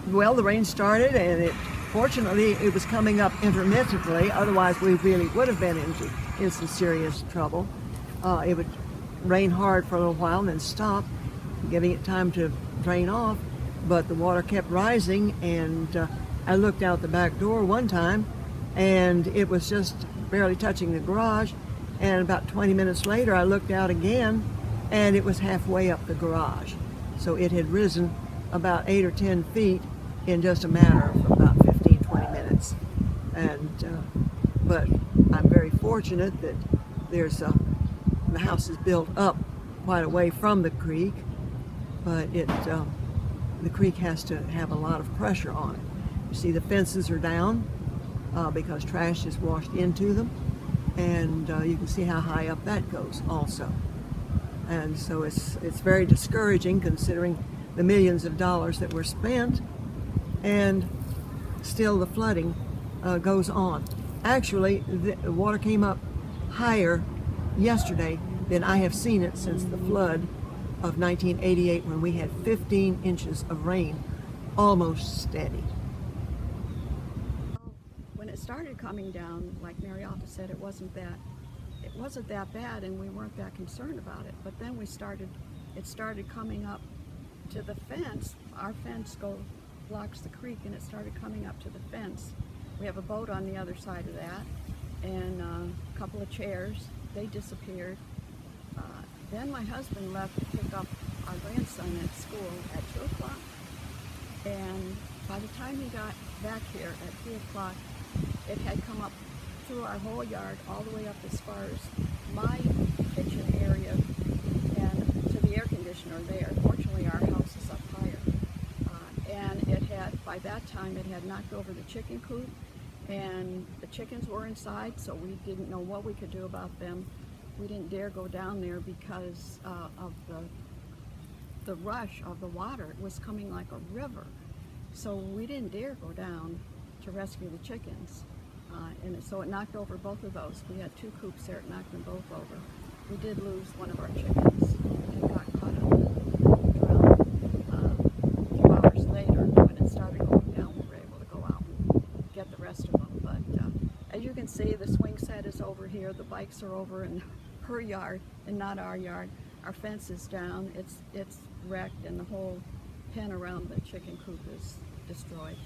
Well, the rain started, and fortunately it was coming up intermittently. Otherwise, we really would have been in some serious trouble. It would rain hard for a little while and then stop, giving it time to drain off. But the water kept rising, and I looked out the back door one time, and it was just barely touching the garage. And about 20 minutes later, I looked out again, and it was halfway up the garage. So it had risen about 8 or 10 feet in just a matter of about 15, 20 minutes. But I'm very fortunate that the house is built up quite away from the creek, but the creek has to have a lot of pressure on it. You see, the fences are down because trash is washed into them, and you can see how high up that goes also. And so it's very discouraging, considering the millions of dollars that were spent, and still the flooding goes on. Actually, the water came up higher yesterday than I have seen it since the flood of 1988, when we had 15 inches of rain, almost steady. When it started coming down, like Mary Alta said, it wasn't that bad, and we weren't that concerned about it. But then it started coming up to the fence. Our fence blocks the creek, and it started coming up to the fence. We have a boat on the other side of that, and a couple of chairs. They disappeared. Then my husband left to pick up our grandson at school at 2 o'clock, and by the time he got back here at 3 o'clock, it had come up through our whole yard all the way up as far as my kitchen area and to the air conditioner there. Fortunately, our house is up higher, and by that time it had knocked over the chicken coop, and the chickens were inside, so we didn't know what we could do about them. We didn't dare go down there because of the rush of the water. It was coming like a river, so we didn't dare go down to rescue the chickens. And so it knocked over both of those. We had 2 coops there, it knocked them both over. We did lose one of our chickens. It got caught up and drowned. A few hours later, when it started going down, we were able to go out and get the rest of them. But as you can see, the swing set is over here. The bikes are over in her yard and not our yard. Our fence is down. It's wrecked, and the whole pen around the chicken coop is destroyed.